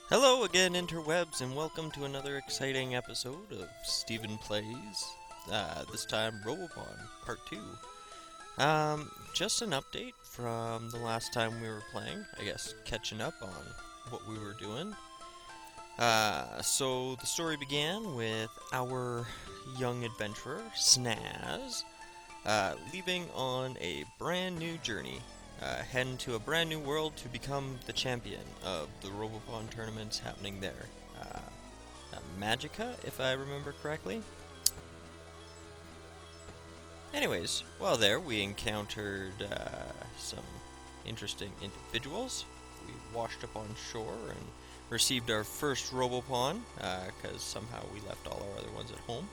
Hello again, interwebs, and welcome to another exciting episode of Steven Plays. This time, Robopon, Part 2. Just an update from the last time we were playing, I guess catching up on what we were doing. So the story began with our young adventurer, Snazz, leaving on a brand new journey. Heading to a brand new world to become the champion of the Robopon tournaments happening there. Magica, if I remember correctly. Anyways, while there, we encountered some interesting individuals. We washed up on shore and received our first Robopon, because somehow we left all our other ones at home.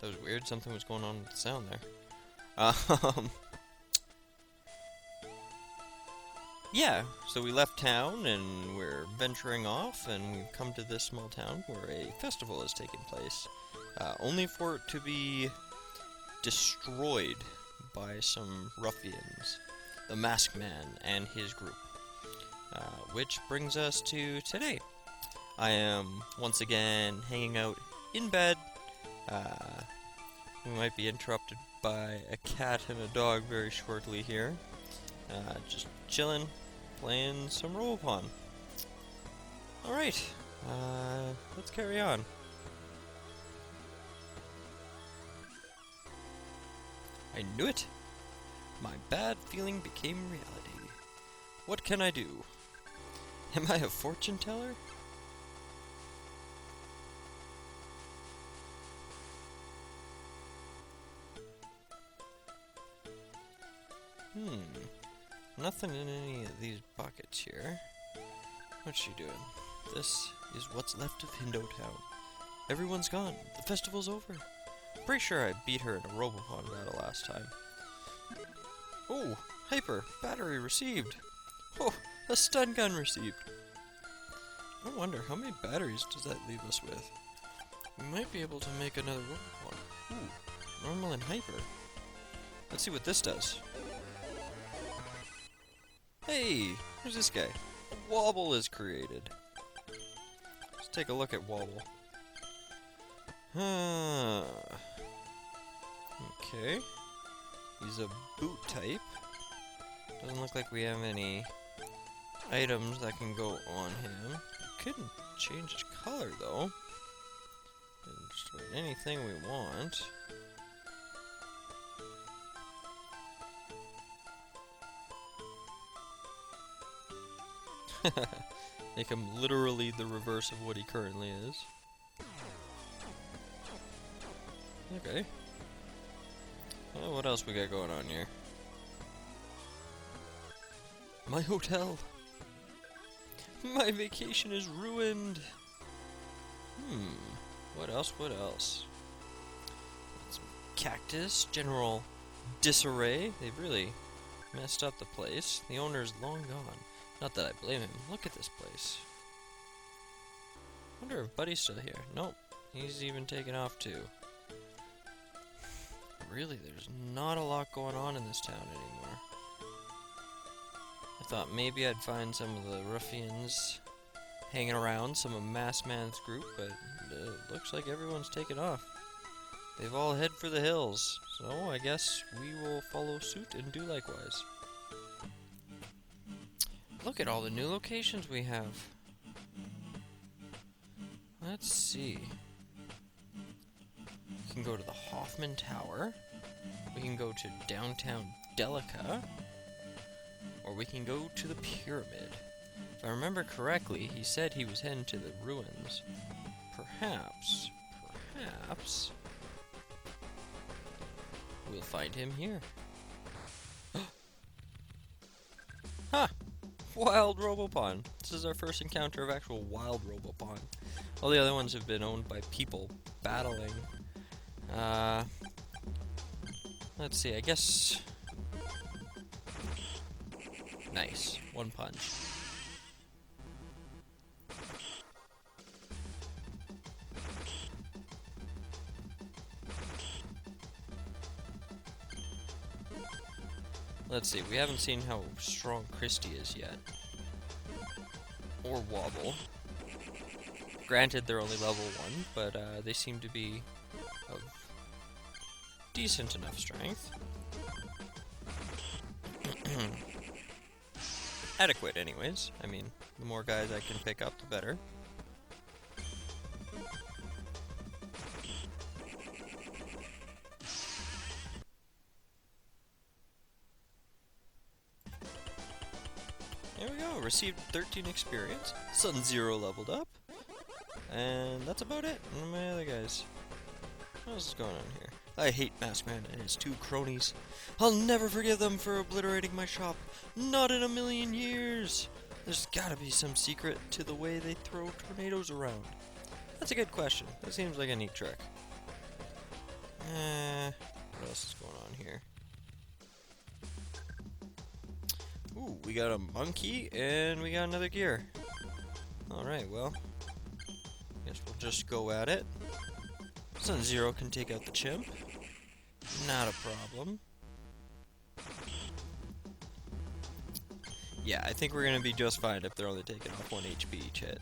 That was weird. Something was going on with the sound there. Yeah, so we left town and we're venturing off, and we've come to this small town where a festival is taking place, only for it to be destroyed by some ruffians, the Masked Man and his group. Which brings us to today. I am once again hanging out in bed. We might be interrupted by a cat and a dog very shortly here. Just chilling, playing some Robopon. Alright, let's carry on. I knew it! My bad feeling became reality. What can I do? Am I a fortune teller? Nothing in any of these buckets here. What's she doing? This is what's left of Hindo Town. Everyone's gone. The festival's over. Pretty sure I beat her in a Robopon battle last time. Oh, hyper. Battery received. Oh, a stun gun received. I wonder, how many batteries does that leave us with? We might be able to make another Robopon. Ooh, normal and hyper. Let's see what this does. Hey, who's this guy? A Wobble is created. Let's take a look at Wobble. Okay. He's a boot type. Doesn't look like we have any items that can go on him. We couldn't change his color though. Just anything we want. Make him literally the reverse of what he currently is. Okay. Well, what else we got going on here? My hotel! My vacation is ruined! What else? What else? Some cactus, general disarray. They've really messed up the place. The owner's long gone. Not that I blame him. Look at this place. Wonder if Buddy's still here. Nope. He's even taken off too. Really, there's not a lot going on in this town anymore. I thought maybe I'd find some of the ruffians hanging around, some of Masked Man's group, but it looks like everyone's taken off. They've all head for the hills, so I guess we will follow suit and do likewise. Look at all the new locations we have. Let's see. We can go to the Hoffman Tower. We can go to downtown Delica. Or we can go to the Pyramid. If I remember correctly, he said he was heading to the ruins. Perhaps we'll find him here. Ha! Wild Robopon. This is our first encounter of actual wild Robopon. All the other ones have been owned by people battling. Let's see, I guess... Nice. One punch. Let's see, we haven't seen how strong Christy is yet. Or Wobble. Granted, they're only level 1, but they seem to be of decent enough strength. Adequate, anyways. I mean, the more guys I can pick up, the better. There we go, received 13 experience. Sun Zero leveled up. And that's about it. And my other guys. What else is going on here? I hate Maskman and his 2 cronies. I'll never forgive them for obliterating my shop. Not in a million years. There's gotta be some secret to the way they throw tornadoes around. That's a good question. That seems like a neat trick. What else is going on here? Ooh, we got a monkey and we got another gear. Alright, well. Guess we'll just go at it. Sun Zero can take out the chimp. Not a problem. Yeah, I think we're gonna be just fine if they're only taking off 1 HP each hit.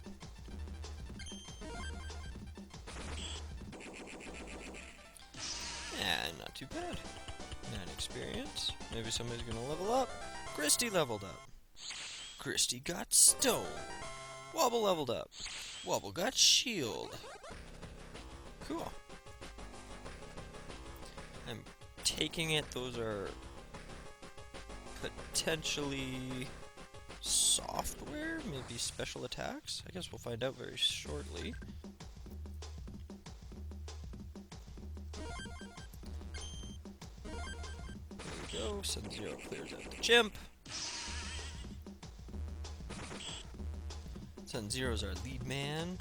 Yeah, not too bad. 9 experience. Maybe somebody's gonna level up. Christy leveled up. Christy got stone. Wobble leveled up. Wobble got shield. Cool. I'm taking it those are potentially software, maybe special attacks? I guess we'll find out very shortly. There we go, Sun Zero clears out the chimp. Sun Zero's our lead man.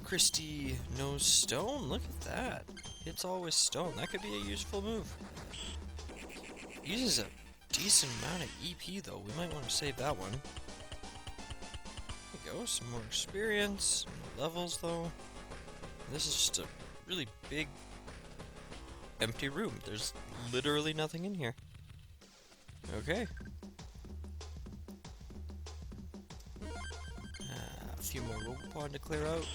Christy knows stone, look at that. It's always stone, that could be a useful move. Uses a decent amount of EP though, we might want to save that one. There we go, some more experience, more levels though. This is just a really big empty room, there's literally nothing in here. Okay. A few more Robopon to clear out.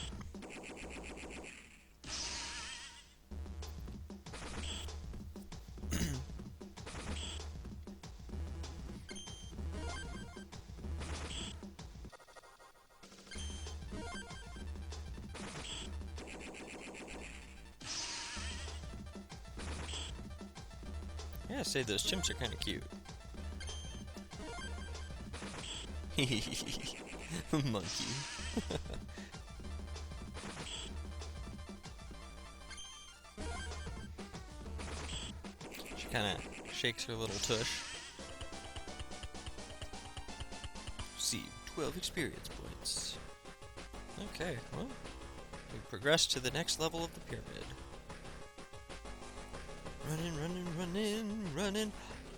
Yeah, I say those chimps are kind of cute. Monkey. She kind of shakes her little tush. See, 12 experience points. Okay, well, we progressed to the next level of the pyramid. Running, running, running, running.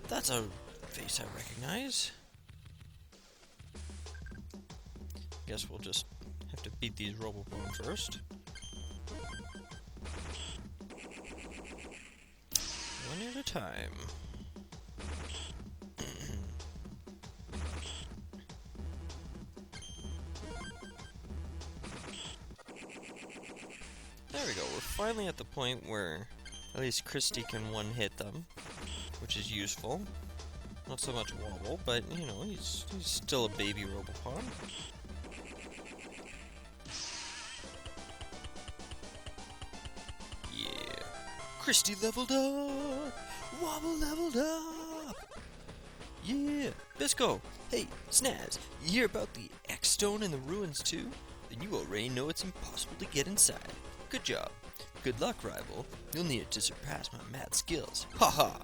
That's a face I recognize. Guess we'll just have to beat these Robopon first. One at a time. There we go, we're finally at the point where at least Christy can one-hit them, which is useful. Not so much Wobble, but, you know, he's still a baby Robopon. Yeah. Christy leveled up! Wobble leveled up! Yeah! Bisco! Hey, Snazz, you hear about the X-Stone in the ruins too? Then you already know it's impossible to get inside. Good job. Good luck, rival. You'll need it to surpass my mad skills. Haha!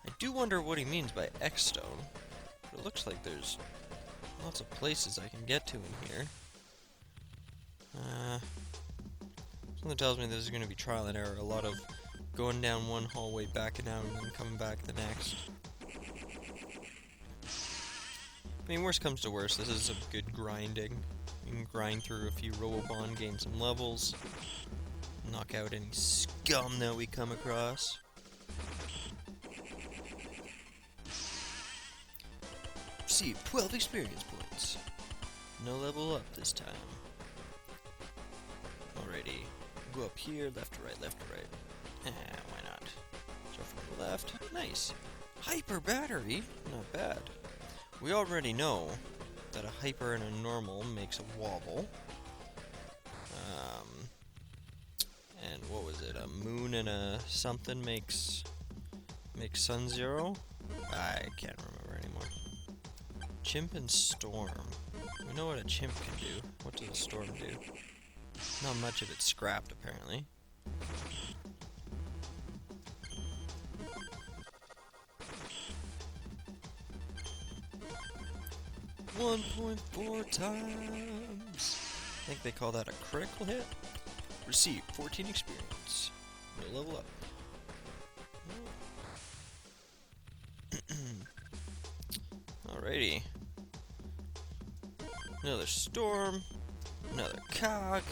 I do wonder what he means by X-Stone. But it looks like there's lots of places I can get to in here. Something tells me this is going to be trial and error. A lot of going down one hallway, backing out, and then coming back the next. I mean, worst comes to worst, this is some good grinding. You can grind through a few Robopon, gain some levels, knock out any scum that we come across. Receive 12 experience points. No level up this time. Alrighty. Go up here, left to right, left to right. Why not? Start from the left. Nice. Hyper battery? Not bad. We already know that a hyper and a normal makes a wobble. And what was it? A moon and a something makes sun zero? I can't remember anymore. Chimp and storm. We know what a chimp can do. What does a storm do? Not much of it's scrapped, apparently. .4 times. I think they call that a critical hit. Receive 14 experience. No level up. Alrighty. Another storm. Another cog.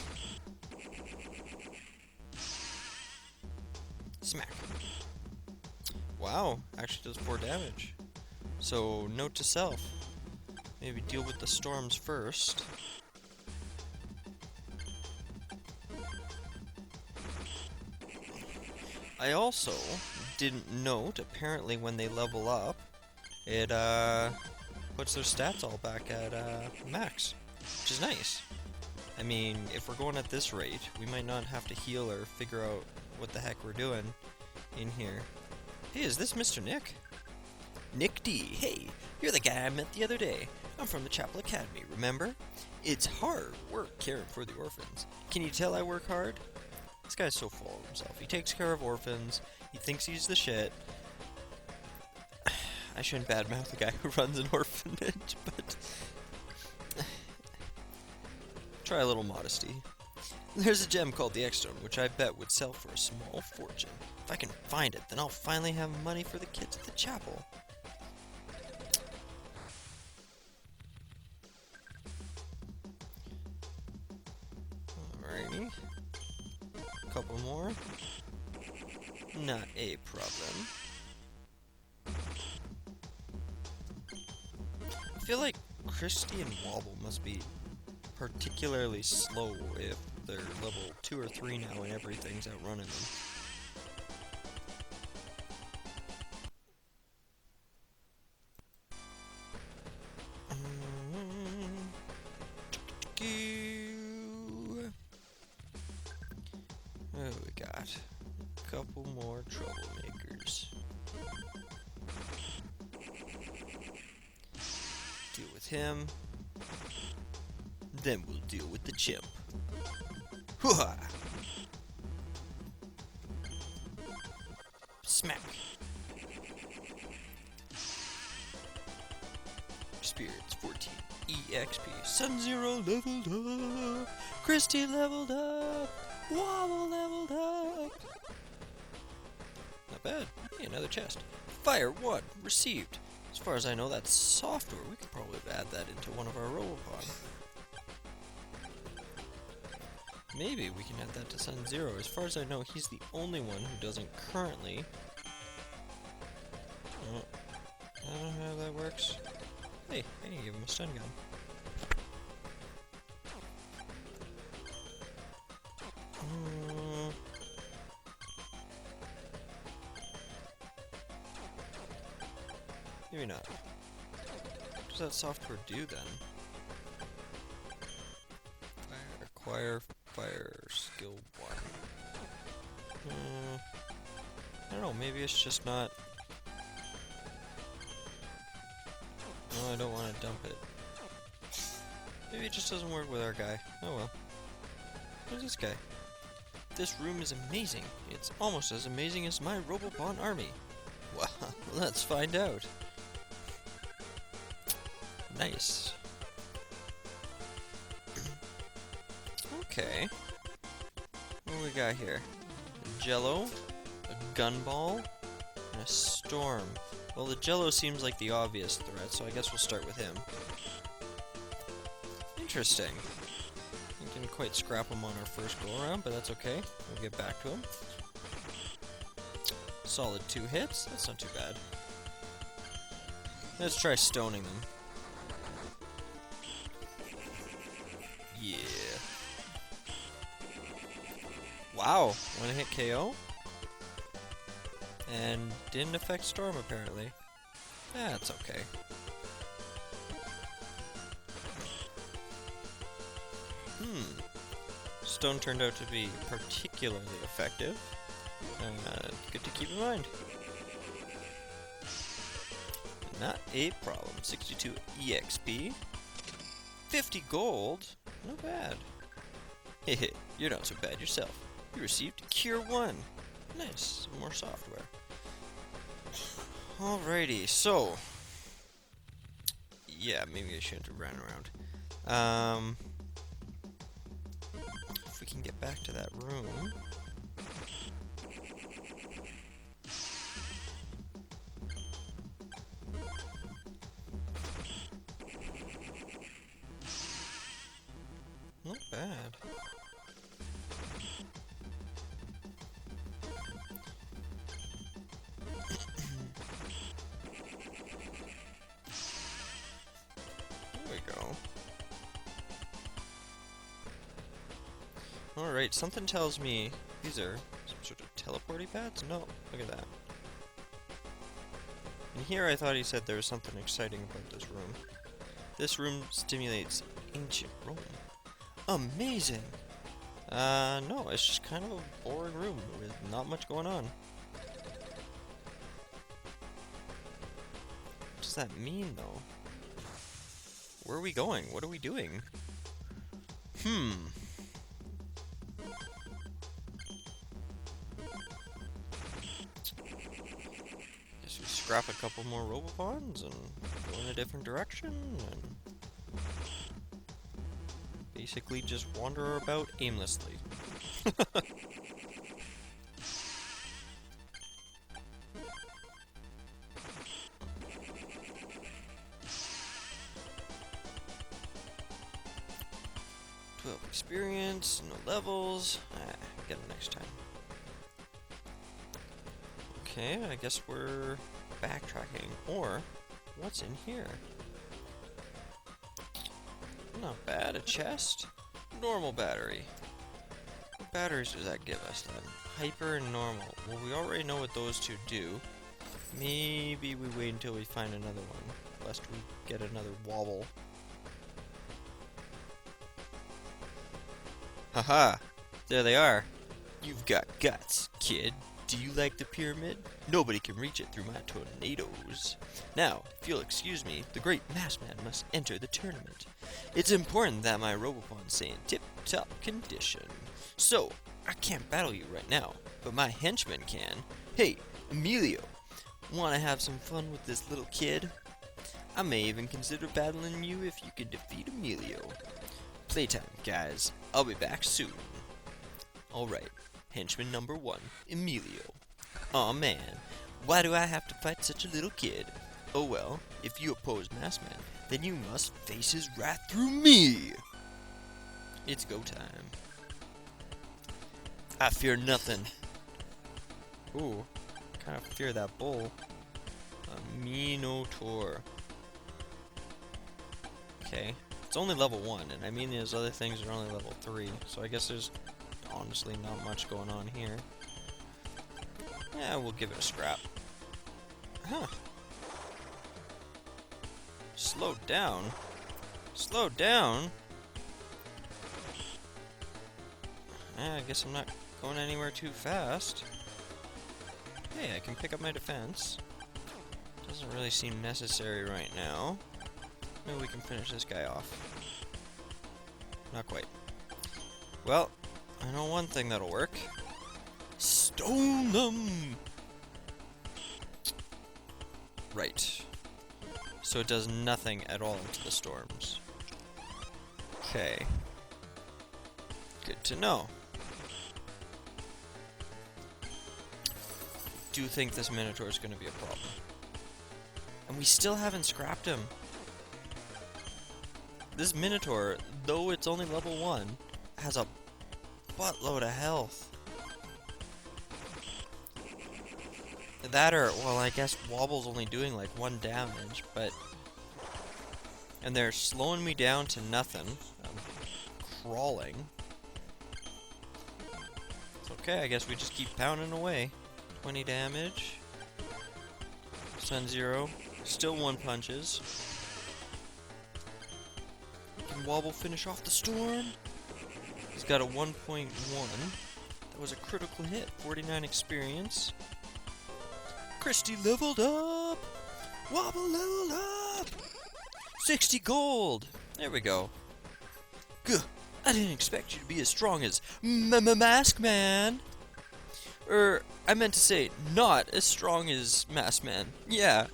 Smack. Wow, actually does 4 damage. So, note to self. Maybe deal with the storms first. I also didn't note, apparently when they level up, it puts their stats all back at max, which is nice. I mean, if we're going at this rate, we might not have to heal or figure out what the heck we're doing in here. Hey, is this Mr. Nick? Nick D. Hey, you're the guy I met the other day. I'm from the Chapel Academy, remember? It's hard work caring for the orphans. Can you tell I work hard? This guy's so full of himself. He takes care of orphans. He thinks he's the shit. I shouldn't badmouth the guy who runs an orphanage, but... try a little modesty. There's a gem called the X-Stone, which I bet would sell for a small fortune. If I can find it, then I'll finally have money for the kids at the chapel. Alrighty. Couple more. Not a problem. I feel like Christy and Wobble must be particularly slow if they're level 2 or 3 now and everything's outrunning them. Oh, we got a couple more troublemakers. Deal with him. Then we'll deal with the chimp. Hoo-ha! Smack. Spirits 14. EXP. Sun Zero leveled up. Christy leveled up. Wobble leveled up. Not bad. Hey, another chest. Fire 1. Received. As far as I know, that's software. We could probably add that into one of our Robopon. Maybe we can add that to Sun Zero. As far as I know, he's the only one who doesn't currently. I don't know how that works. Hey, I can give him a stun gun. Maybe not. What does that software do then? Acquire fire skill 1. I don't know, maybe it's just not... No, I don't want to dump it. Maybe it just doesn't work with our guy. Oh well. Who's this guy? This room is amazing. It's almost as amazing as my Robopon army. Well, let's find out. Nice. Okay. What do we got here? A Jello, a Gunball, and a Storm. Well, the Jello seems like the obvious threat, so I guess we'll start with him. Interesting. We didn't quite scrap him on our first go around, but that's okay. We'll get back to him. Solid 2 hits. That's not too bad. Let's try stoning them. Yeah. Wow, one hit KO? And didn't affect Storm apparently. That's okay. Stone turned out to be particularly effective. Good to keep in mind. Not a problem. 62 EXP. 50 gold. Not bad. Hehe, you're not so bad yourself. You received Cure 1. Nice. Some more software. Alrighty, so... yeah, maybe I shouldn't have ran around. If we can get back to that room... not bad. There we go. Alright, something tells me these are some sort of teleporty pads? No, look at that. And here I thought he said there was something exciting about this room. This room stimulates ancient Rome. Amazing! No, it's just kind of a boring room with not much going on. What does that mean, though? Where are we going? What are we doing? Guess we scrap a couple more Robopons and go in a different direction and basically just wander about aimlessly. Experience, no levels. Get it next time. Okay, I guess we're backtracking. Or, what's in here? Not bad, a chest. Normal battery. What batteries does that give us then? Hyper and normal. Well, we already know what those two do. Maybe we wait until we find another one, lest we get another wobble. Haha, there they are. You've got guts, kid. Do you like the pyramid? Nobody can reach it through my tornadoes. Now, if you'll excuse me, the great Massman must enter the tournament. It's important that my Robopon stay in tip-top condition. So, I can't battle you right now, but my henchman can. Hey, Emilio, wanna have some fun with this little kid? I may even consider battling you if you can defeat Emilio. Playtime, guys. I'll be back soon. Alright, henchman number 1, Emilio. Aw man, why do I have to fight such a little kid? Oh well, if you oppose Massman, then you must face his wrath through me! It's go time. I fear nothing. Ooh, kind of fear that bull. A Minotaur. Okay. It's only level 1, and I mean those other things are only level 3, so I guess there's honestly not much going on here. Yeah, we'll give it a scrap. Huh. Slow down? Slow down? I guess I'm not going anywhere too fast. Hey, I can pick up my defense. Doesn't really seem necessary right now. Maybe we can finish this guy off. Not quite. Well, I know one thing that'll work. Stone them! Right. So it does nothing at all to the storms. Okay. Good to know. Do think this Minotaur is going to be a problem. And we still haven't scrapped him. This Minotaur, though it's only level 1, has a buttload of health. That or, well, I guess Wobble's only doing like 1 damage, but... And they're slowing me down to nothing. crawling. It's okay, I guess we just keep pounding away. 20 damage. Sun Zero. Still 1 punches. Can Wobble finish off the storm? He's got a 1.1. That was a critical hit. 49 experience. Christy leveled up! Wobble leveled up! 60 gold! There we go. Gah! I didn't expect you to be as strong as Mask Man! I meant to say, not as strong as Mask Man. Yeah,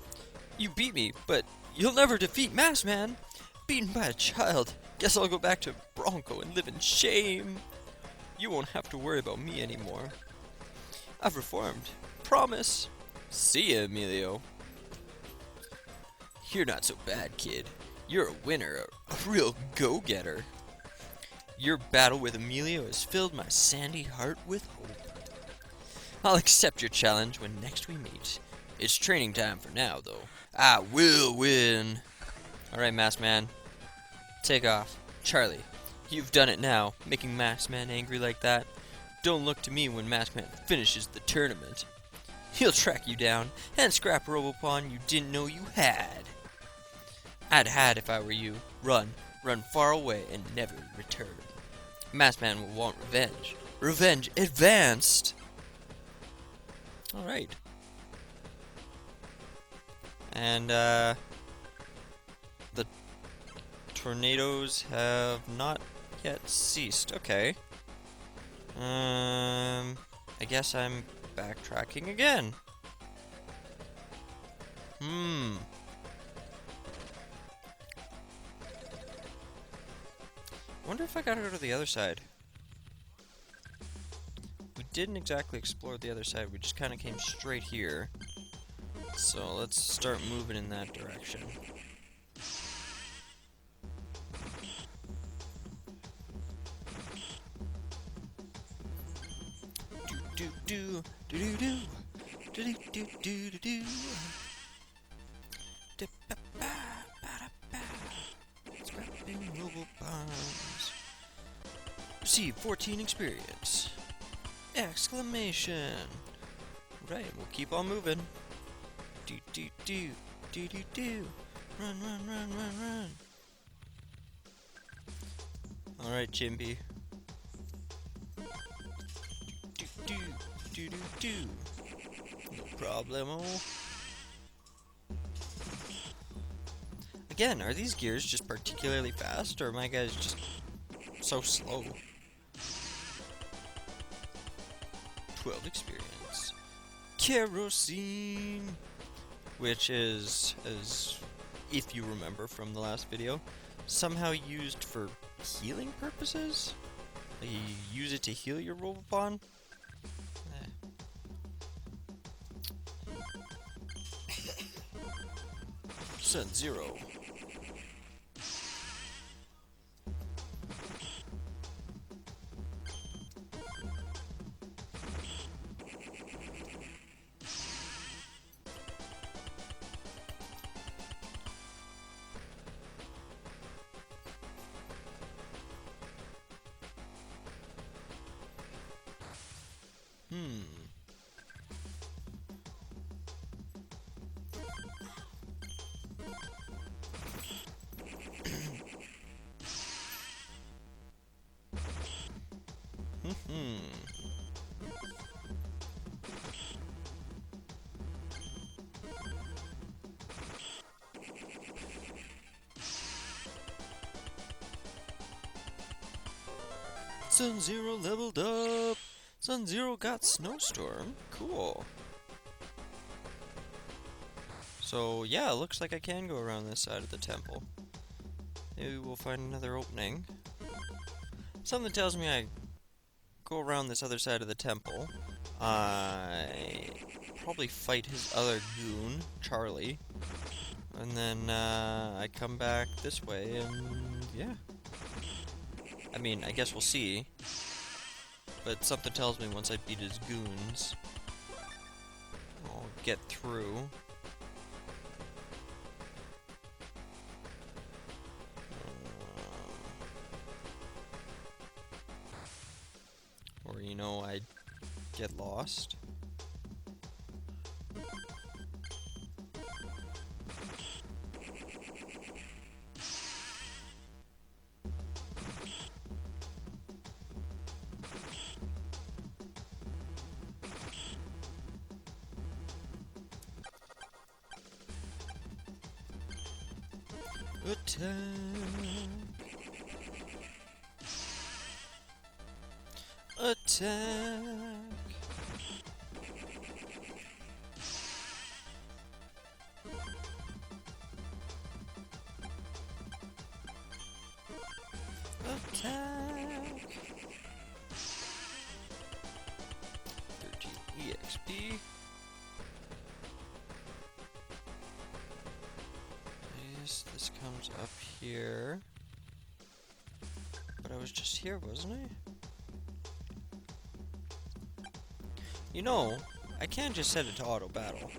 you beat me, but you'll never defeat Mask Man! Beaten by a child. Guess I'll go back to Bronco and live in shame. You won't have to worry about me anymore. I've reformed. Promise. See ya, Emilio. You're not so bad, kid. You're a winner, a real go-getter. Your battle with Emilio has filled my sandy heart with hope. I'll accept your challenge when next we meet. It's training time for now, though. I will win. Alright, Masked Man. Take off. Charlie, you've done it now, making Masked Man angry like that. Don't look to me when Masked Man finishes the tournament. He'll track you down and scrap Robopon you didn't know you had. I'd hide if I were you. Run. Run far away and never return. Masked Man will want revenge. Revenge advanced! Alright. And, the tornadoes have not yet ceased. Okay. I guess I'm backtracking again. Wonder if I gotta go to the other side. We didn't exactly explore the other side, we just kinda came straight here. So let's start moving in that direction. Do do do do do do do do do do. Scrapping Robopons. Receive 14 experience. Exclamation. Right, we'll keep on moving. Do do do do do do. Run run run run run. All right, Chimpy. Do do do do do. No problemo. Again, are these gears just particularly fast, or are my guys just so slow? 12 experience. Kerosene! Which is, as if you remember from the last video, somehow used for healing purposes? Like you use it to heal your Robopon? Sun Zero. Sun Zero leveled up! Sun Zero got Snowstorm. Cool. So, yeah, it looks like I can go around this side of the temple. Maybe we'll find another opening. Something tells me I go around this other side of the temple. I probably fight his other goon, Charlie. And then, I come back this way, and yeah. I mean, I guess we'll see. But something tells me once I beat his goons, I'll get through. get lost. Attack! Attack! Attack! 13 EXP. This comes up here. But I was just here, wasn't I? You know, I can't just set it to auto battle.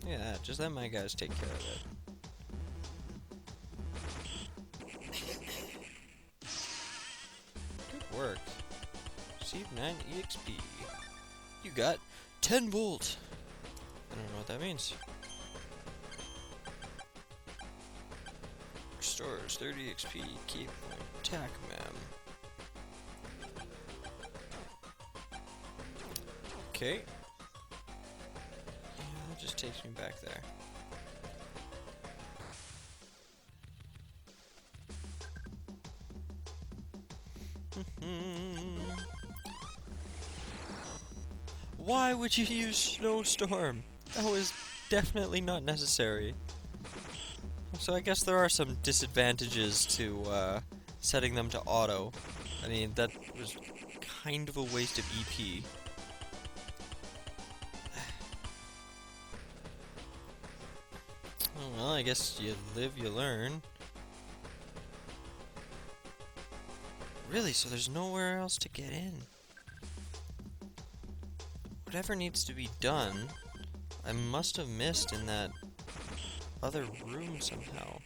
Yeah, just let my guys take care of it. Good work. Receive 9 EXP. You got 10 volt. I don't know what that means. Restores 30 XP. Keep point. Attack, ma'am. Okay. Yeah, that just takes me back there. Why would you use Snowstorm? That was definitely not necessary. So I guess there are some disadvantages to setting them to auto. I mean, that was kind of a waste of EP. Oh well, I guess you live, you learn. Really, so there's nowhere else to get in? Whatever needs to be done, I must have missed in that other room somehow.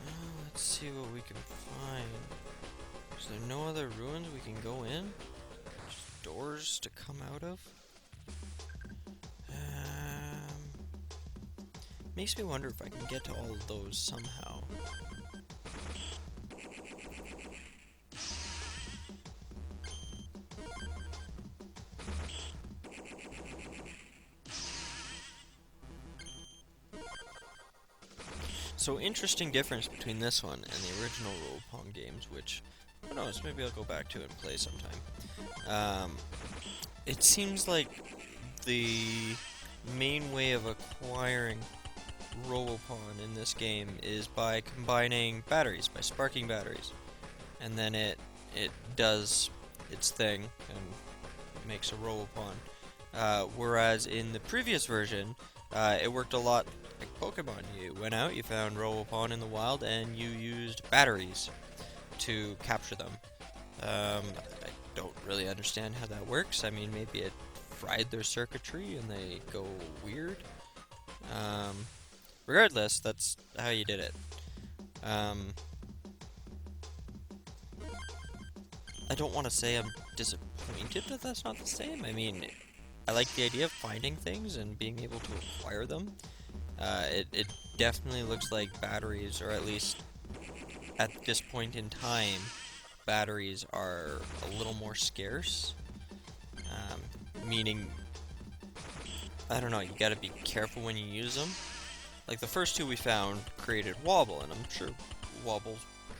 Well, let's see what we can find. Is there no other ruins we can go in? Just doors to come out of? Makes me wonder if I can get to all of those somehow. So, interesting difference between this one and the original Robopon games, which, who knows, maybe I'll go back to and play sometime. It seems like the main way of acquiring Robopon in this game is by combining batteries, by sparking batteries. And then it does its thing and makes a Robopon. Whereas in the previous version, it worked a lot like Pokemon. You went out, you found Robopon in the wild, and you used batteries to capture them. I don't really understand how that works. I mean, maybe it fried their circuitry and they go weird. Regardless, that's how you did it. I don't want to say I'm disappointed that that's not the same. I mean, I like the idea of finding things and being able to acquire them. It definitely looks like batteries, or at least at this point in time, batteries are a little more scarce. Meaning, I don't know, you gotta be careful when you use them. Like the first two we found created Wobble, and I'm sure Wobble's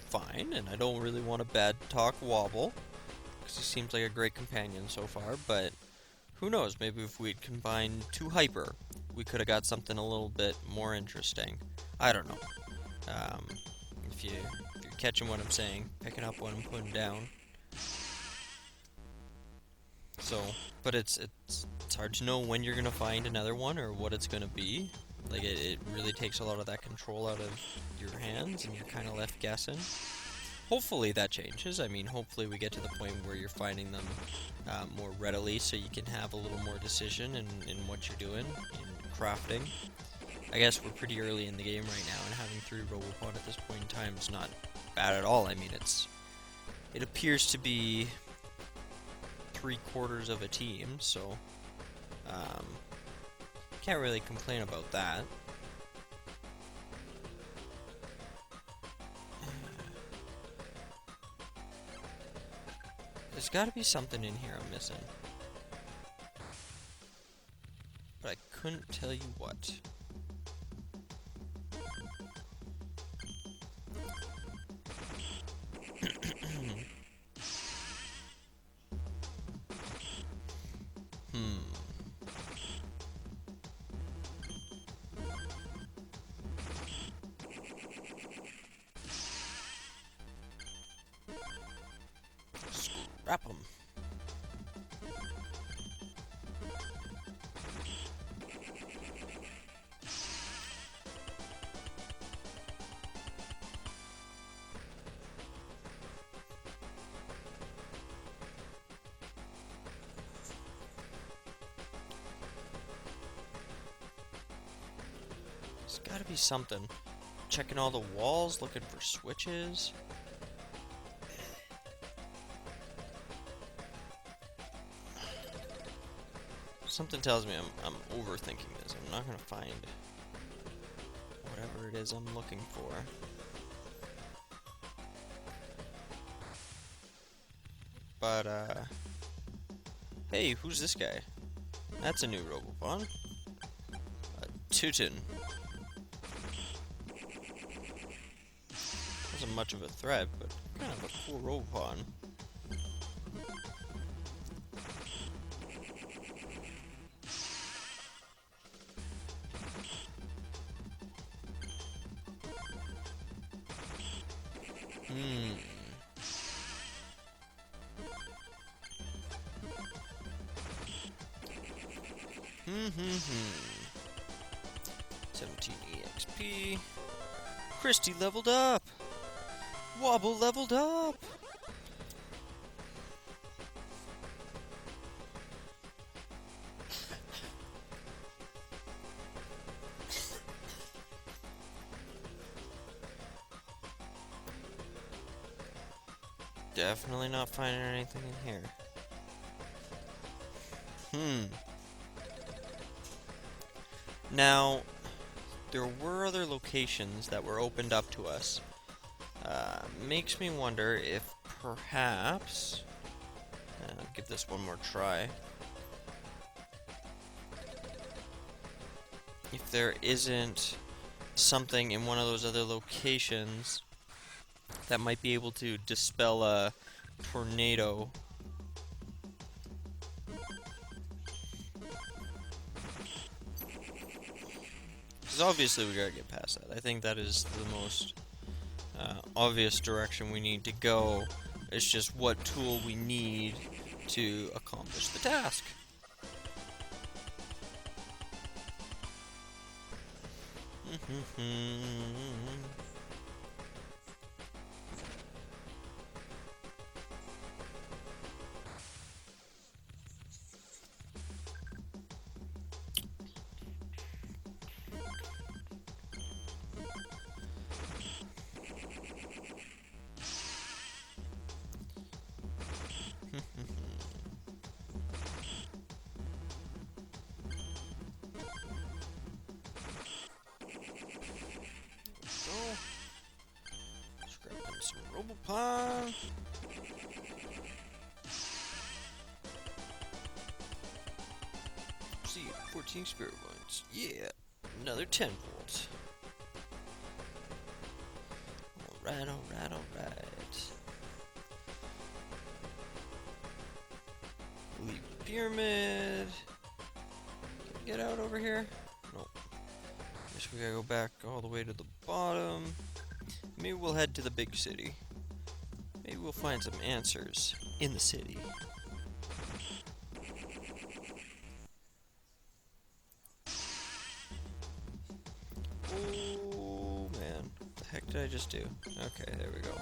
fine, and I don't really want to bad talk Wobble, because he seems like a great companion so far, but who knows, maybe if we'd combined two Hyper, we could have got something a little bit more interesting. I don't know. Um, if you're catching what I'm saying, picking up what I'm putting down. So, but it's hard to know when you're gonna find another one or what it's gonna be. Like it really takes a lot of that control out of your hands, and you're kind of left guessing. Hopefully that changes. I mean, hopefully we get to the point where you're finding them more readily, so you can have a little more decision in what you're doing in crafting. I guess we're pretty early in the game right now, and having 3 Robopon at this point in time is not bad at all. I mean, it appears to be 3/4 of a team, so can't really complain about that. There's got to be something in here I'm missing, but I couldn't tell you what. Scrap 'em. There's gotta be something. Checking all the walls, looking for switches. Something tells me I'm overthinking this. I'm not gonna find whatever it is I'm looking for. But, hey, who's this guy? That's a new Robopon. Tootin. Wasn't much of a threat, but kind of a cool Robopon. Hmm. 17 EXP. Christy leveled up. Wobble leveled up. Definitely not finding anything in here. Now, there were other locations that were opened up to us. Makes me wonder if perhaps... I'll give this one more try. If there isn't something in one of those other locations that might be able to dispel a tornado. Because obviously we gotta get past that. I think that is the most obvious direction we need to go. It's just what tool we need to accomplish the task. Scrapping some Robopon. See, 14 spirit points. Yeah, another 10 volts. Alright, alright, alright. Leave pyramid. Get out over here. Nope. Just So we gotta go back all the way to the bottom. Maybe we'll head to the big city. Maybe we'll find some answers in the city. Oh man, what the heck did I just do? Okay, there we go.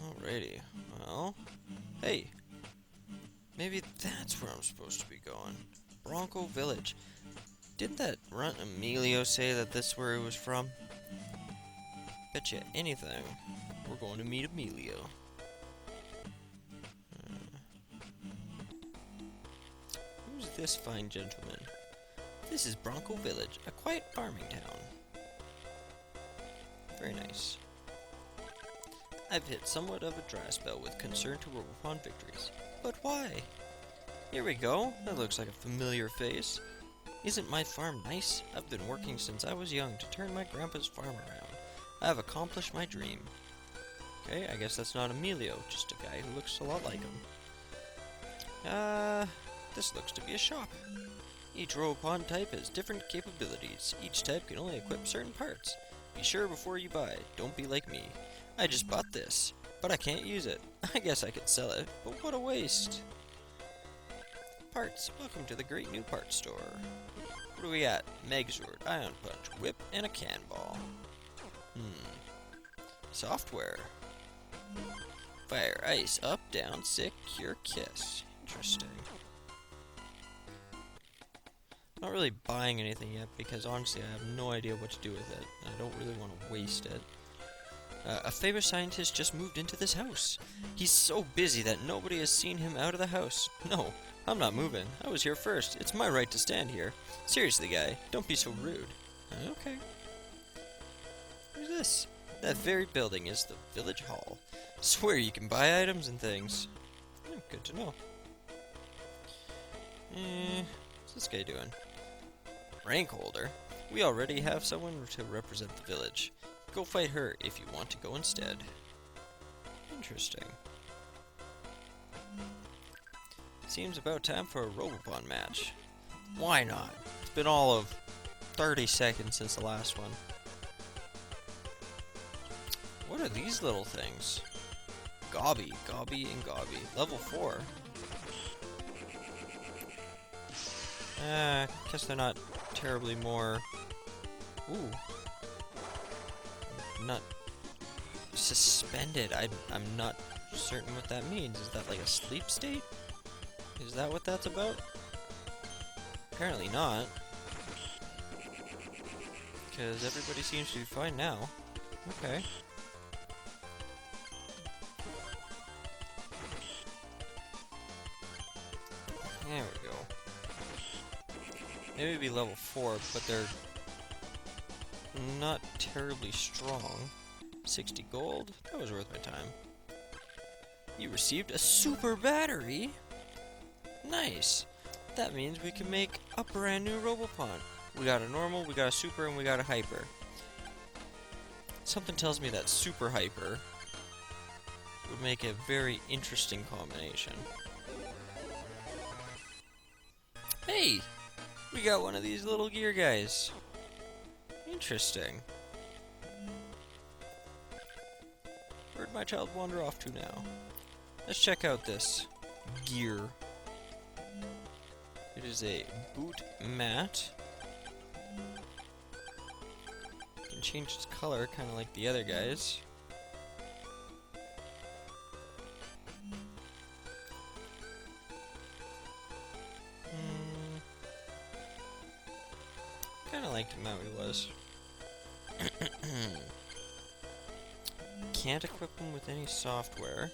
Alrighty, well, hey, maybe that's where I'm supposed to be going. Bronco Village. Didn't that runt Emilio say that this is where he was from? Betcha anything, we're going to meet Emilio. Who's this fine gentleman? This is Bronco Village, a quiet farming town. Very nice. I've hit somewhat of a dry spell with concern to Robopon victories. But why? Here we go. That looks like a familiar face. Isn't my farm nice? I've been working since I was young to turn my grandpa's farm around. I have accomplished my dream. Okay, I guess that's not Emilio, just a guy who looks a lot like him. This looks to be a shop. Each Robopon type has different capabilities. Each type can only equip certain parts. Be sure before you buy. Don't be like me. I just bought this, but I can't use it. I guess I could sell it, but what a waste. Parts. Welcome to the great new parts store. What do we got? Megazord, Ion Punch, Whip, and a Cannonball. Software. Fire, Ice, Up, Down, Sick, Cure, Kiss. Interesting. Not really buying anything yet because honestly I have no idea what to do with it. I don't really want to waste it. A famous scientist just moved into this house. He's so busy that nobody has seen him out of the house. No, I'm not moving. I was here first. It's my right to stand here. Seriously, guy, don't be so rude. Okay. Who's this? That very building is the village hall. Swear you can buy items and things. Good to know. What's this guy doing? Rank holder? We already have someone to represent the village. Go fight her if you want to go instead. Interesting. Seems about time for a Robopon match. Why not? It's been all of 30 seconds since the last one. What are these little things? Gobby, Gobby, and Gobby. Level 4. Guess they're not terribly more... Ooh. Not suspended. I'm not certain what that means. Is that like a sleep state? Is that what that's about? Apparently not. Because everybody seems to be fine now. Okay. There we go. Maybe it'd be level 4, but they're not terribly strong. 60 gold? That was worth my time. You received a super battery? Nice. That means we can make a brand new Robopon. We got a normal, we got a super, and we got a hyper. Something tells me that super hyper would make a very interesting combination. Hey! We got one of these little gear guys. Interesting. Where'd my child wander off to now? Let's check out this gear. It is a boot mat. You can change its color, kind of like the other guys. Kind of liked him how he was. Can't equip him with any software.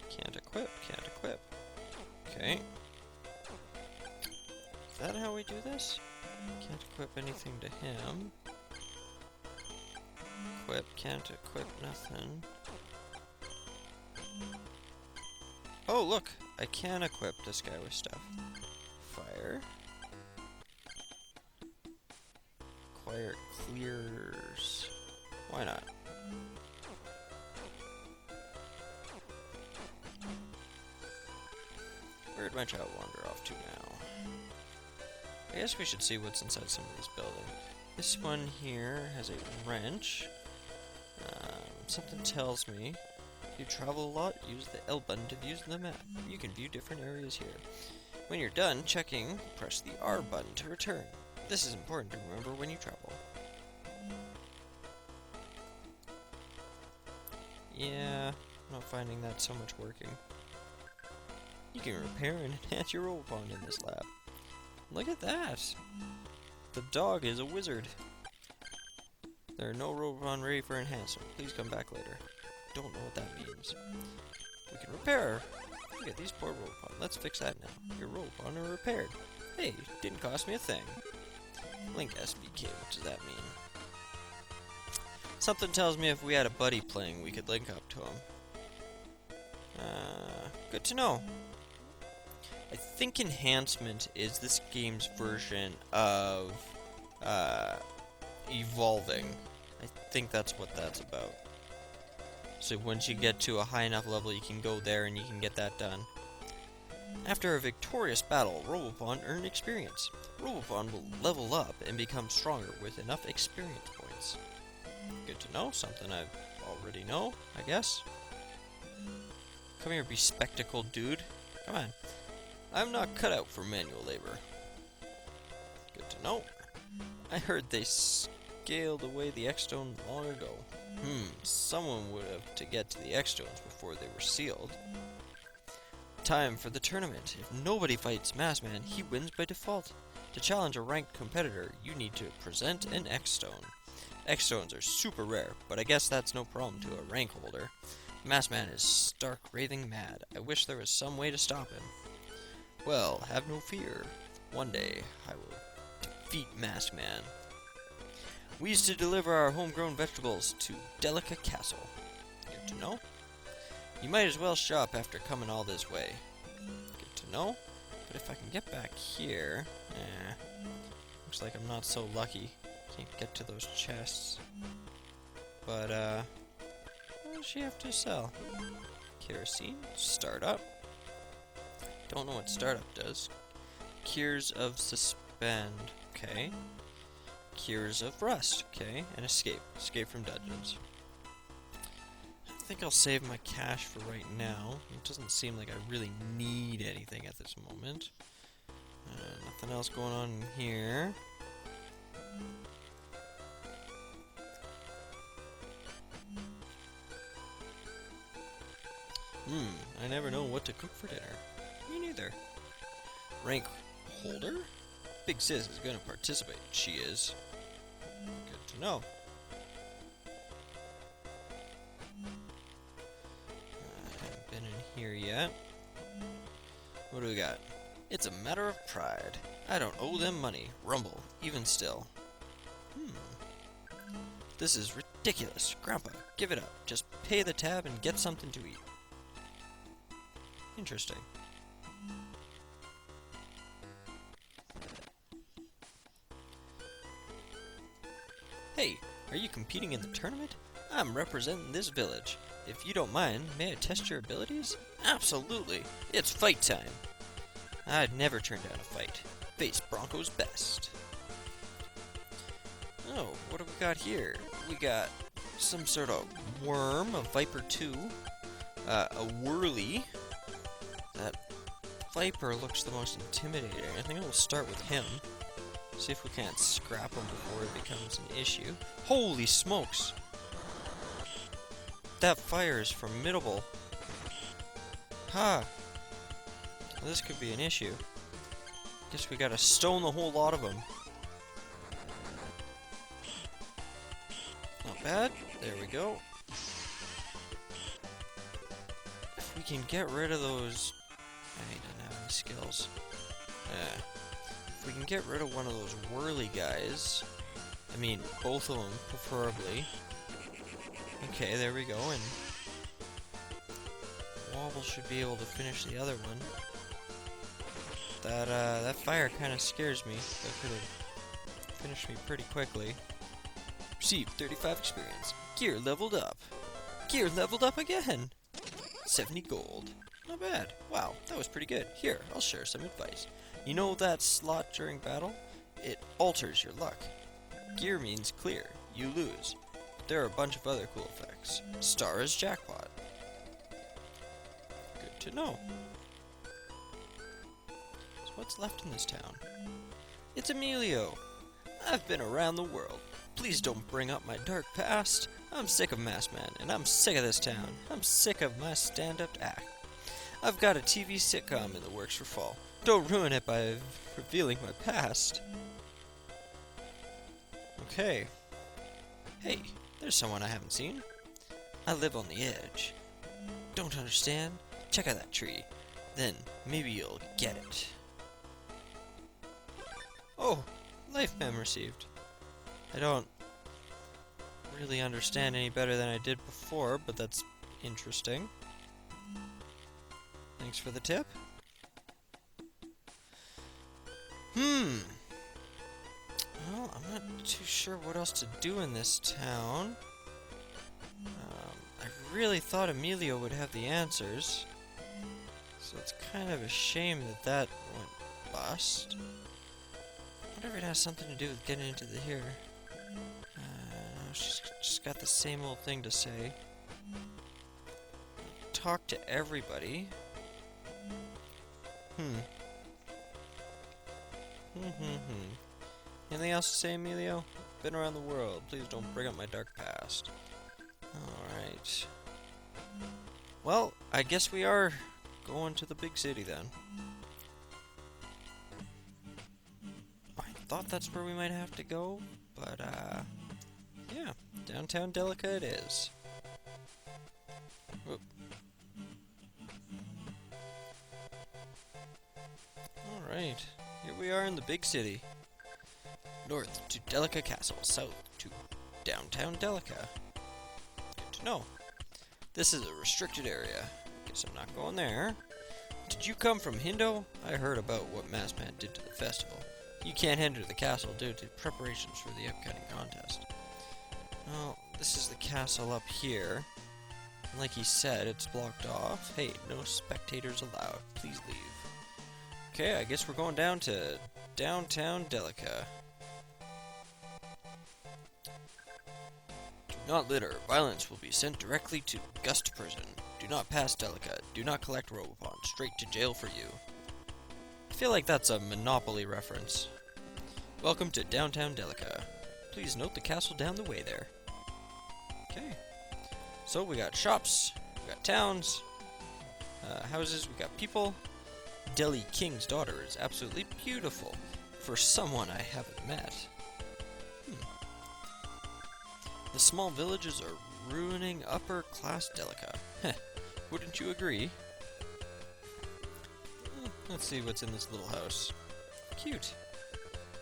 Can't equip, can't equip. Okay. Is that how we do this? Can't equip anything to him. Equip, can't equip nothing. Oh, look! I can equip this guy with stuff. fire. Acquire clears. Why not? Where'd my child wander off to now? I guess we should see what's inside some of these buildings. This one here has a wrench. Something tells me if you travel a lot, use the L button to view the map. You can view different areas here. When you're done checking, press the R button to return. This is important to remember when you travel. Yeah, I'm not finding that so much working. You can repair and enhance your Robopon in this lab. Look at that! The dog is a wizard. There are no Robopon ready for enhancement. Please come back later. Don't know what that means. We can repair. Look at these poor Robopon. Let's fix that now. Your Robopon are repaired. Hey, didn't cost me a thing. Link SBK, what does that mean? Something tells me if we had a buddy playing, we could link up to him. Good to know. I think enhancement is this game's version of evolving. I think that's what that's about. So once you get to a high enough level, you can go there and you can get that done. After a victorious battle, Robopon earn experience. Robopon will level up and become stronger with enough experience points. Good to know, something I already know, I guess. Come here, be spectacled dude. Come on. I'm not cut out for manual labor. Good to know. I heard they scaled away the X-Stone long ago. Someone would have to get to the X-Stones before they were sealed. Time for the tournament. If nobody fights Massman, he wins by default. To challenge a ranked competitor, you need to present an X-Stone. X-Stones are super rare, but I guess that's no problem to a rank holder. Massman is stark raving mad. I wish there was some way to stop him. Well, have no fear. One day, I will defeat Maskman. We used to deliver our homegrown vegetables to Delica Castle. Good to know. You might as well shop after coming all this way. Good to know. But if I can get back here... looks like I'm not so lucky. Can't get to those chests. But, what does she have to sell? Kerosene? Startup? Don't know what startup does. Cures of suspend. Okay. Cures of rust. Okay. And escape. Escape from dungeons. I think I'll save my cash for right now. It doesn't seem like I really need anything at this moment. Nothing else going on in here. I never know what to cook for dinner. Me neither. Rank holder? Big Sis is gonna participate. She is. Good to know. I haven't been in here yet. What do we got? It's a matter of pride. I don't owe them money. Rumble, even still. This is ridiculous. Grandpa, give it up. Just pay the tab and get something to eat. Interesting. Hey, are you competing in the tournament? I'm representing this village. If you don't mind, may I test your abilities? Absolutely. It's fight time. I'd never turn down a fight. Face Bronco's best. Oh, what do we got here? We got some sort of worm, a Viper 2, a Whirly. That Viper looks the most intimidating. I think we'll start with him. See if we can't scrap him before it becomes an issue. Holy smokes! That fire is formidable. Ha! Well, this could be an issue. Guess we gotta stone the whole lot of them. Not bad. There we go. If we can get rid of those... he doesn't have any skills. If we can get rid of one of those whirly guys... I mean, both of them, preferably. Okay, there we go, and... Wobble should be able to finish the other one. That fire kind of scares me. That could have finished me pretty quickly. Received 35 experience. Gear leveled up. Gear leveled up again. 70 gold. Not bad. Wow, that was pretty good. Here, I'll share some advice. You know that slot during battle? It alters your luck. Gear means clear. You lose. But there are a bunch of other cool effects. Star is jackpot. Good to know. So what's left in this town? It's Emilio. I've been around the world. Please don't bring up my dark past. I'm sick of Masked Man, and I'm sick of this town. I'm sick of my stand-up act. I've got a TV sitcom in the works for fall. Don't ruin it by revealing my past. Okay. Hey, there's someone I haven't seen. I live on the edge. Don't understand? Check out that tree. Then maybe you'll get it. Oh, life mem received. I don't really understand any better than I did before, but that's interesting. Thanks for the tip. Well, I'm not too sure what else to do in this town. I really thought Emilio would have the answers. So it's kind of a shame that that went bust. I wonder if it has something to do with getting into the here. She's just got the same old thing to say. Talk to everybody. Anything else to say, Emilio? Been around the world. Please don't bring up my dark past. Alright. Well, I guess we are going to the big city then. I thought that's where we might have to go, but yeah, downtown Delica it is. Whoop. Alright, here we are in the big city. North to Delica Castle, south to downtown Delica. Good to know. This is a restricted area. Guess I'm not going there. Did you come from Hindo? I heard about what Masked Man did to the festival. You can't enter the castle due to preparations for the upcoming contest. Well, this is the castle up here. And like he said, it's blocked off. Hey, no spectators allowed. Please leave. Okay, I guess we're going down to downtown Delica. Do not litter. Violence will be sent directly to Gust Prison. Do not pass Delica. Do not collect Robopon. Straight to jail for you. I feel like that's a Monopoly reference. Welcome to downtown Delica. Please note the castle down the way there. Okay. So we got shops, we got towns, houses, we got people. Deli King's daughter is absolutely beautiful for someone I haven't met. The small villages are ruining upper-class Delica. Heh, wouldn't you agree? Let's see what's in this little house. Cute.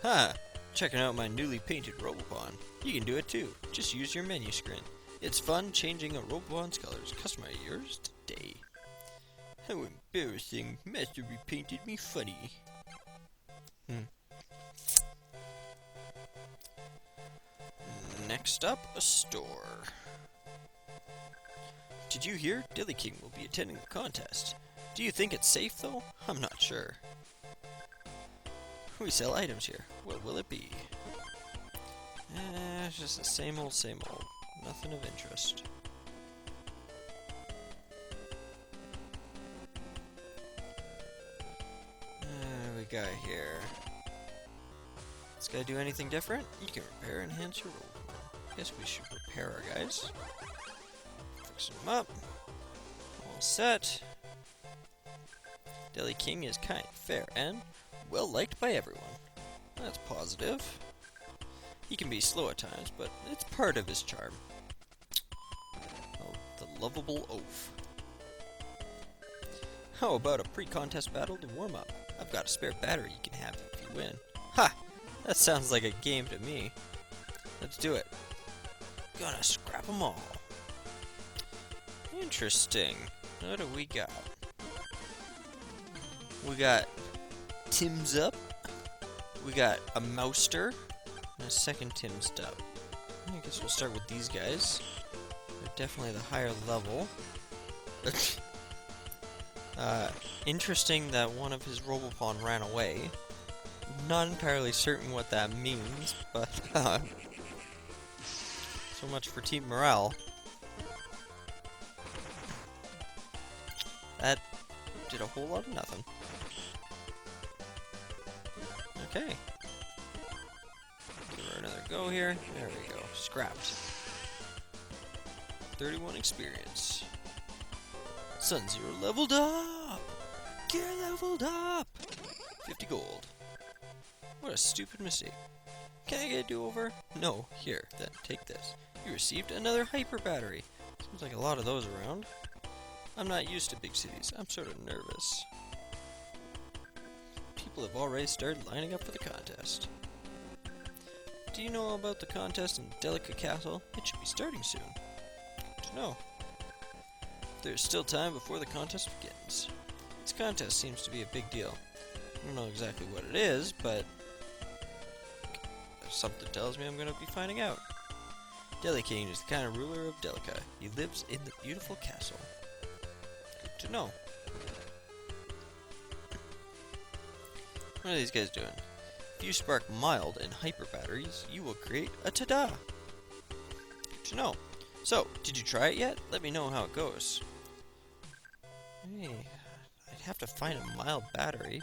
Ha! Checking out my newly painted Robopon. You can do it too. Just use your menu screen. It's fun changing a Robopon's colors. Customize yours today. How embarrassing. Master repainted me funny. Next up, a store. Did you hear? Deli King will be attending the contest. Do you think it's safe, though? I'm not sure. We sell items here. What will it be? It's just the same old, same old. Nothing of interest. We got here. This guy do anything different? You can repair and enhance your Robopon. Guess we should repair our guys. Fix them up. All set. Deli King is kind, fair, and well liked by everyone. That's positive. He can be slow at times, but it's part of his charm. Oh, the lovable oaf. How about a pre-contest battle to warm up? I've got a spare battery you can have if you win. Ha! That sounds like a game to me. Let's do it. Gonna scrap them all. Interesting. What do we got? We got Tim's up. We got a Mouster and a second Tim's up. I guess we'll start with these guys. They're definitely the higher level. Interesting that one of his Robopon ran away. Not entirely certain what that means, but so much for team morale. That did a whole lot of nothing. Okay. Give her another go here. There we go. Scrapped. 31 experience. Sun Zero leveled up! Get leveled up! 50 gold. What a stupid mistake. Can I get a do-over? No. Here, then, take this. You received another hyper battery. Seems like a lot of those around. I'm not used to big cities. I'm sort of nervous. People have already started lining up for the contest. Do you know about the contest in Delica Castle? It should be starting soon. Good to know. There's still time before the contest begins. This contest seems to be a big deal. I don't know exactly what it is, but something tells me I'm going to be finding out. Delicane is the kind of ruler of Delica. He lives in the beautiful castle. Good to know. What are these guys doing? If you spark mild and hyper batteries, you will create a ta-da! Good to know. So, did you try it yet? Let me know how it goes. Hey, I'd have to find a mild battery.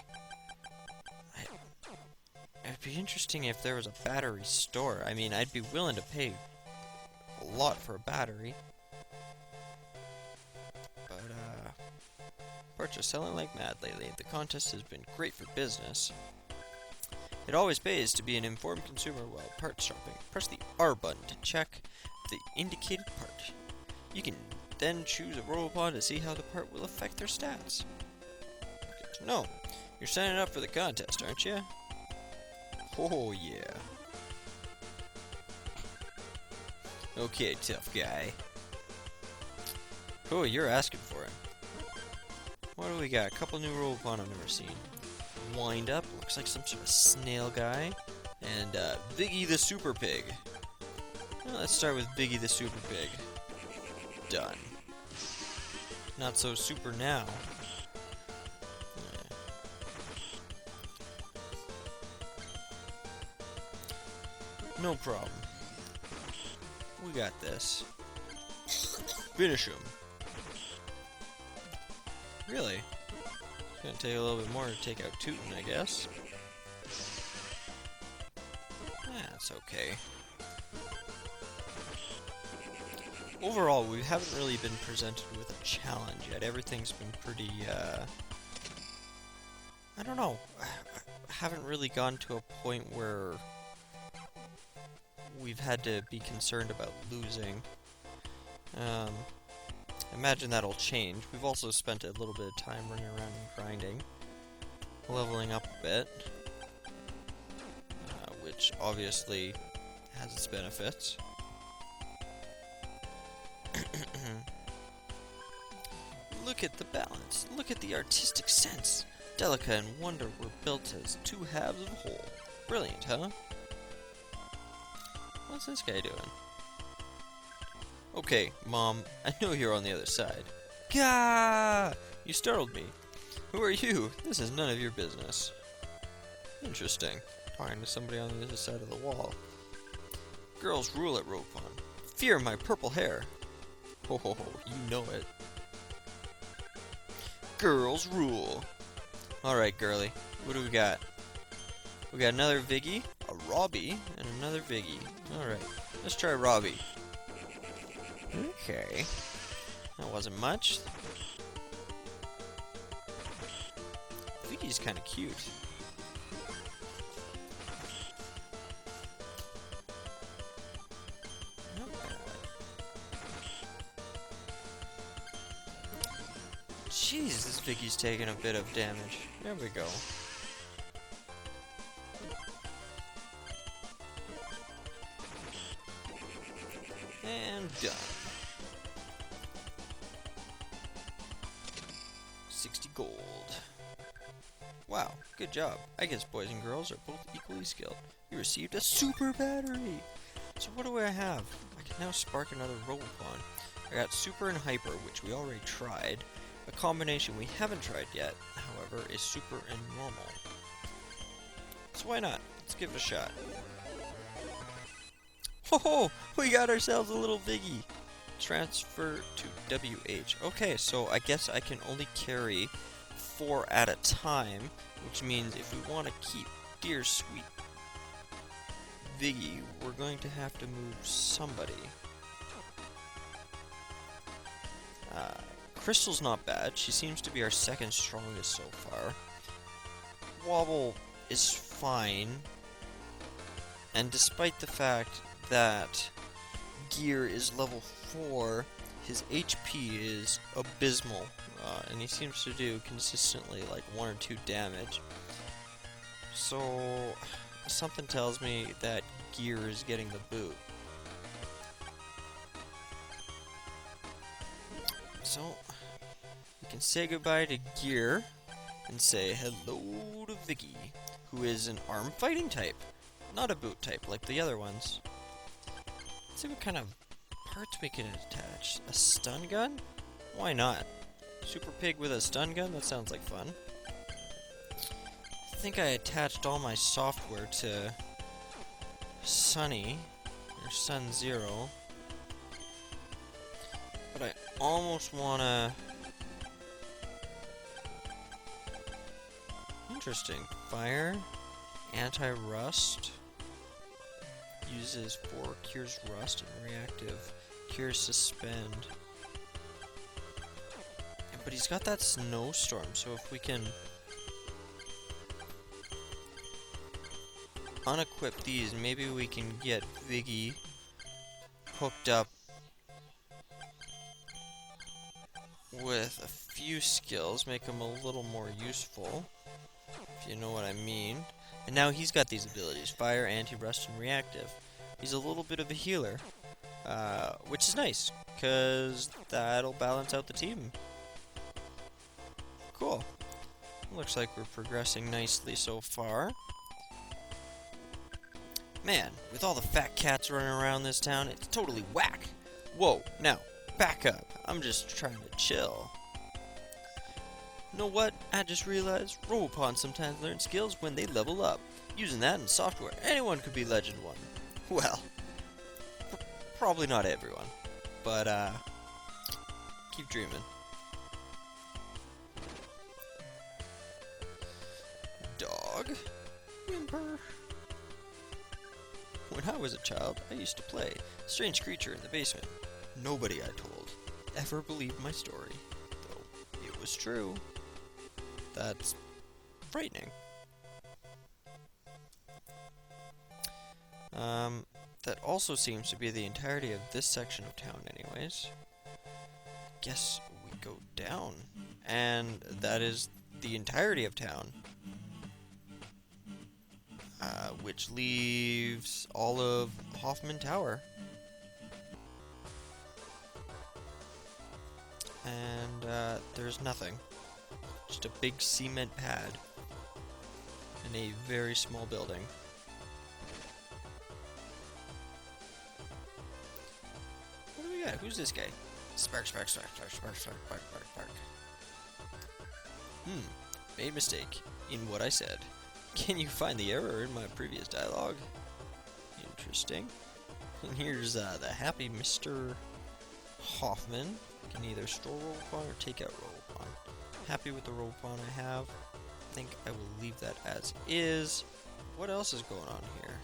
It'd be interesting if there was a battery store. I mean, I'd be willing to pay a lot for a battery. But, parts are selling like mad lately. The contest has been great for business. It always pays to be an informed consumer while parts shopping. Press the R button to check the indicated part. You can then choose a Robopon to see how the part will affect their stats. Good to know. You're signing up for the contest, aren't you? Oh yeah. Okay, tough guy. Oh, you're asking for it. What do we got? A couple new Robopon I've never seen. Wind Up, looks like some sort of snail guy. And Biggie the Super Pig. Well, let's start with Biggie the Super Pig. Done. Not so super now. No problem. We got this. Finish him. Really? It's gonna take a little bit more to take out Tootin', I guess. That's okay. Overall, we haven't really been presented with a challenge yet. Everything's been pretty, I don't know. I haven't really gotten to a point where we've had to be concerned about losing. Imagine that'll change. We've also spent a little bit of time running around and grinding, leveling up a bit, which obviously has its benefits. Look at the balance. Look at the artistic sense. Delica and Wonder were built as two halves of a whole. Brilliant, huh? What's this guy doing? Okay, Mom, I know you're on the other side. Gah! You startled me. Who are you? This is none of your business. Interesting. Talking to somebody on the other side of the wall. Girls rule at Robopon. Fear my purple hair. Ho ho ho, you know it. Girls rule. Alright, girly. What do we got? We got another Viggy, a Robbie, and another Viggy. Alright, let's try Robbie. Okay. That wasn't much. Viggy's kind of cute. Not bad. Jeez, this Viggy's taking a bit of damage. There we go. And done. 60 gold. Wow, good job. I guess boys and girls are both equally skilled. You received a super battery! So what do I have? I can now spark another Robopon. I got super and hyper, which we already tried. A combination we haven't tried yet, however, is super and normal. So why not? Let's give it a shot. Ho ho! We got ourselves a little Viggy! Transfer to WH. Okay, so I guess I can only carry 4 at a time, which means if we want to keep dear sweet Viggy, we're going to have to move somebody. Crystal's not bad. She seems to be our second strongest so far. Wobble is fine. And despite the fact that Gear is level 4, his HP is abysmal. And he seems to do consistently like 1 or 2 damage. So something tells me that Gear is getting the boot. So we can say goodbye to Gear and say hello to Viggy, who is an arm fighting type, not a boot type like the other ones. Let's see what kind of parts we can attach. A stun gun? Why not? Super Pig with a stun gun? That sounds like fun. I think I attached all my software to Sunny, or Sun Zero. But I almost wanna... Interesting. Fire, anti-rust, uses 4, cures rust, and reactive, cures suspend. But he's got that snowstorm, so if we can unequip these, maybe we can get Viggy hooked up with a few skills, make him a little more useful, if you know what I mean. And now he's got these abilities, fire, anti-rust, and reactive. He's a little bit of a healer, which is nice, because that'll balance out the team. Cool. Looks like we're progressing nicely so far. Man, with all the fat cats running around this town, it's totally whack. Whoa, now, back up. I'm just trying to chill. You know what? I just realized Robopon sometimes learn skills when they level up. Using that in software, anyone could be Legend 1. Well, probably not everyone. But, keep dreaming. Dog? Whimper. When I was a child, I used to play strange creature in the basement. Nobody, I told, ever believed my story, though it was true. That's frightening. That also seems to be the entirety of this section of town anyways. Guess we go down, and that is the entirety of town. Which leaves all of Hoffman Tower. And there's nothing. Just a big cement pad. And a very small building. What do we got? Who's this guy? Spark, spark, spark, spark, spark, spark, spark, spark, spark. Made a mistake in what I said. Can you find the error in my previous dialogue? Interesting. And here's the happy Mr. Hoffman. I can either store Robopon or take out Robopon. Happy with the Robopon I have. I think I will leave that as is. What else is going on here?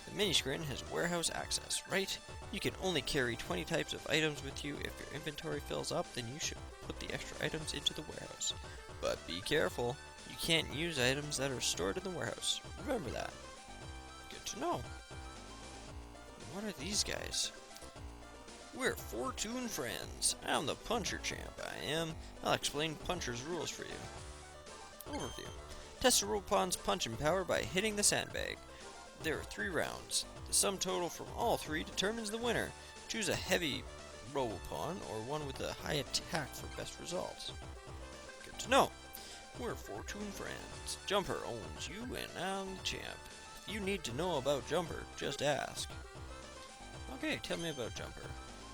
The mini screen has warehouse access, right? You can only carry 20 types of items with you. If your inventory fills up, then you should put the extra items into the warehouse. But be careful. You can't use items that are stored in the warehouse. Remember that. Good to know. What are these guys? We're Fortune friends. I'm the Puncher champ, I am. I'll explain Puncher's rules for you. Overview. Test a Robopon's punching power by hitting the sandbag. There are 3 rounds. The sum total from all 3 determines the winner. Choose a heavy Robopon or one with a high attack for best results. Good to know. We're Fortune friends. Jumper owns you and I'm the champ. If you need to know about Jumper, just ask. Okay, tell me about Jumper.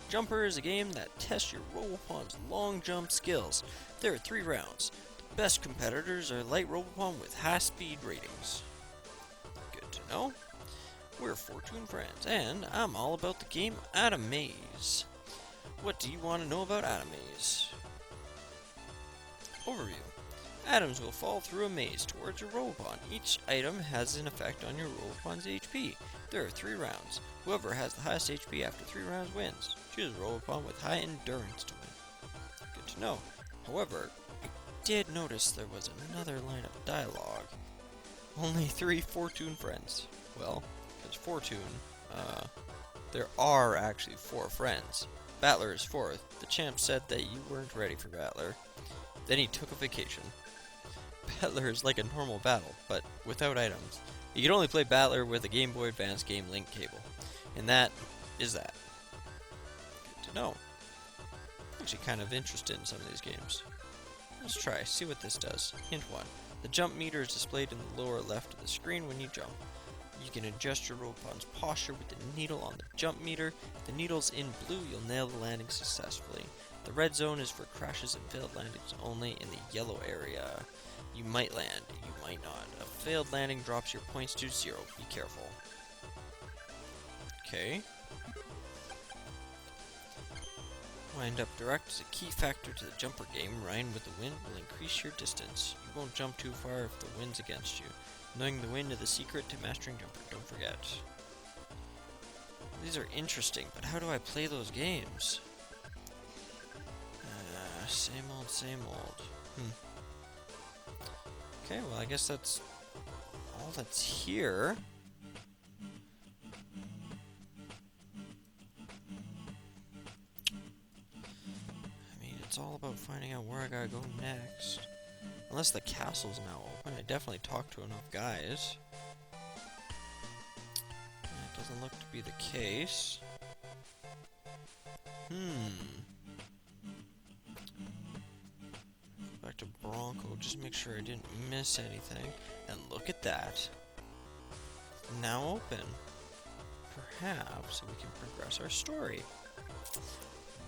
Jumper is a game that tests your Robopon's long jump skills. There are 3 rounds. The best competitors are light Robopon with high speed ratings. Good to know. We're Fortune friends, and I'm all about the game Atom Maze. What do you want to know about Atom Maze? Overview. Atoms will fall through a maze towards your Robopon. Each item has an effect on your Robopon's HP. There are 3 rounds. Whoever has the highest HP after 3 rounds wins. Choose a Robopon with high endurance to win. Good to know. However, I did notice there was another line of dialogue. Only 3 Fortune friends. Well, because Fortune, there are actually 4 friends. Battler is 4th. The champ said that you weren't ready for Battler. Then he took a vacation. Battler is like a normal battle, but without items. You can only play Battler with a Game Boy Advance Game Link cable. And that is that. Good to know. I'm actually kind of interested in some of these games. Let's try, see what this does. Hint 1. The jump meter is displayed in the lower left of the screen when you jump. You can adjust your Robopon's posture with the needle on the jump meter. If the needle's in blue, you'll nail the landing successfully. The red zone is for crashes and failed landings only. In the yellow area, you might land, you might not. A failed landing drops your points to 0. Be careful. Okay. Wind up direct is a key factor to the jumper game. Ride with the wind will increase your distance. You won't jump too far if the wind's against you. Knowing the wind is the secret to mastering jumper, don't forget. These are interesting, but how do I play those games? Same old, same old. Okay, well I guess that's all that's here. I mean, it's all about finding out where I gotta go next. Unless the castle's now open. I definitely talked to enough guys. That doesn't look to be the case. Back to Bronco, just make sure I didn't miss anything. And look at that. Now open. Perhaps we can progress our story.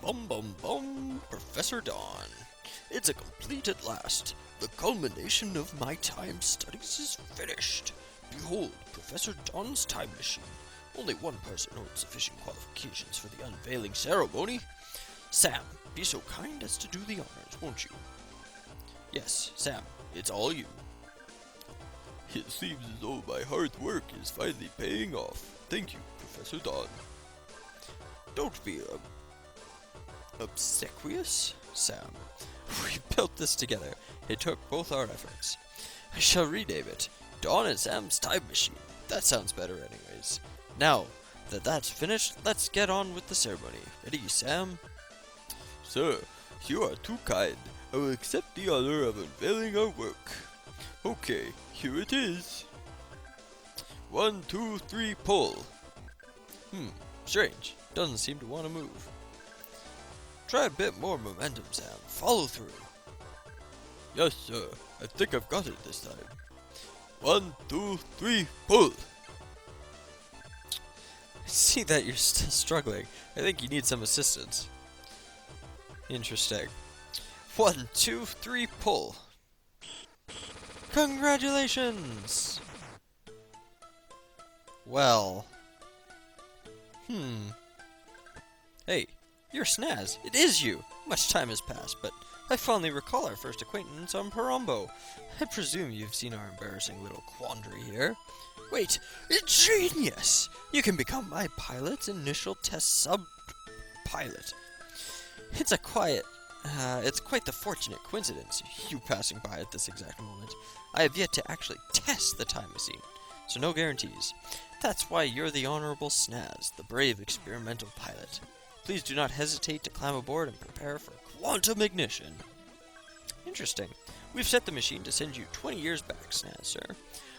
Bum bum bum, Professor Dawn. It's a complete at last. The culmination of my time studies is finished. Behold, Professor Dawn's time machine. Only one person holds sufficient qualifications for the unveiling ceremony. Sam, be so kind as to do the honors, won't you? Yes, Sam, it's all you. It seems as though my hard work is finally paying off. Thank you, Professor Dawn. Don't be, obsequious, Sam. We built this together. It took both our efforts. I shall rename it Dawn and Sam's Time Machine. That sounds better anyways. Now that that's finished, let's get on with the ceremony. Ready, Sam? Sir, you are too kind. I will accept the honor of unveiling our work. Okay, here it is. 1, 2, 3, pull. Strange. Doesn't seem to want to move. Try a bit more momentum, Sam. Follow through. Yes, sir. I think I've got it this time. 1, 2, 3, pull. I see that you're still struggling. I think you need some assistance. Interesting. 1, 2, 3, pull. Congratulations! Well. Hey, you're Snazz. It is you! Much time has passed, but I fondly recall our first acquaintance on Parombo. I presume you've seen our embarrassing little quandary here. Wait, genius! You can become my pilot's initial test sub-pilot. It's quite the fortunate coincidence, you passing by at this exact moment. I have yet to actually test the time machine, so no guarantees. That's why you're the Honorable Snazz, the brave experimental pilot. Please do not hesitate to climb aboard and prepare for quantum ignition. Interesting. We've set the machine to send you 20 years back, Snazz, sir.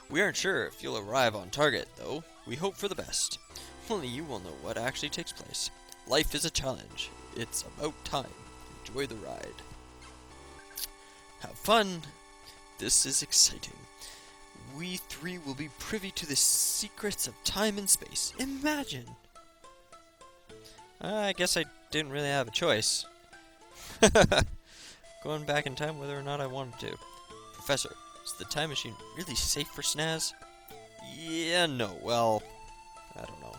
We aren't sure if you'll arrive on target, though. We hope for the best. Only you will know what actually takes place. Life is a challenge. It's about time. Enjoy the ride. Have fun. This is exciting. We three will be privy to the secrets of time and space. Imagine! I guess I didn't really have a choice. Going back in time whether or not I wanted to. Professor, is the time machine really safe for Snazz? Yeah, no, well, I don't know.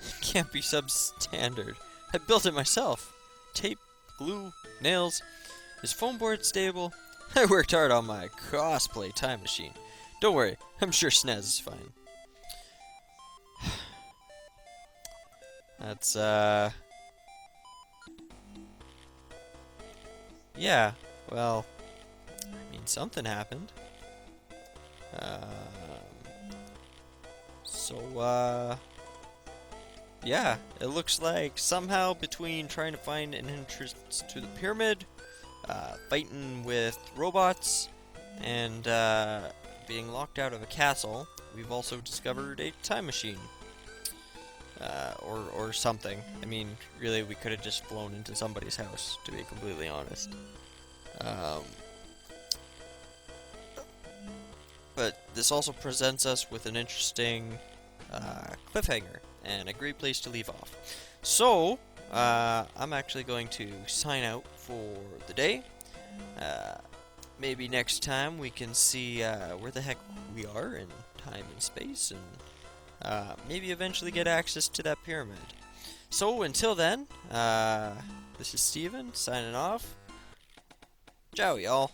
It can't be substandard. I built it myself. Tape, glue, nails. Is foam board stable? I worked hard on my cosplay time machine. Don't worry, I'm sure Snazz is fine. That's, yeah, well, I mean, something happened. Yeah, it looks like somehow between trying to find an entrance to the pyramid, fighting with robots, and being locked out of a castle, we've also discovered a time machine. Or something. I mean, really, we could have just flown into somebody's house, to be completely honest. But this also presents us with an interesting cliffhanger and a great place to leave off. So, I'm actually going to sign out for the day. Maybe next time we can see where the heck we are in time and space, and maybe eventually get access to that pyramid. So, until then, this is Steven, signing off. Ciao, y'all.